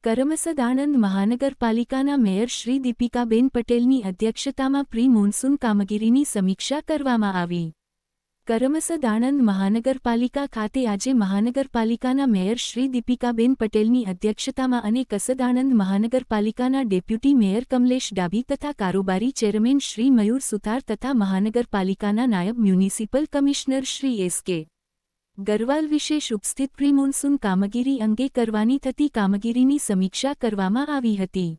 કરમસદ આણંદ મહાનગરપાલિકાના મેયર શ્રી દીપિકાબેન પટેલની અધ્યક્ષતામાં પ્રી મોન્સૂન કામગીરીની સમીક્ષા કરવામાં આવી. કરમસદ આણંદ મહાનગરપાલિકા ખાતે આજે મહાનગરપાલિકાના મેયર શ્રી દીપિકાબેન પટેલની અધ્યક્ષતામાં અને કસદ આણંદ મહાનગરપાલિકાના ડેપ્યુટી મેયર કમલેશ ડાભી તથા કારોબારી ચેરમેન શ્રી મયુર સુથાર તથા મહાનગરપાલિકાના નાયબ મ્યુનિસિપલ કમિશનર શ્રી એસ.કે. ગરવાલ વિશેષ ઉપસ્થિત પ્રી મોન્સૂન કામગીરી અંગે કરવાની થતી કામગીરીની સમીક્ષા કરવામાં આવી હતી.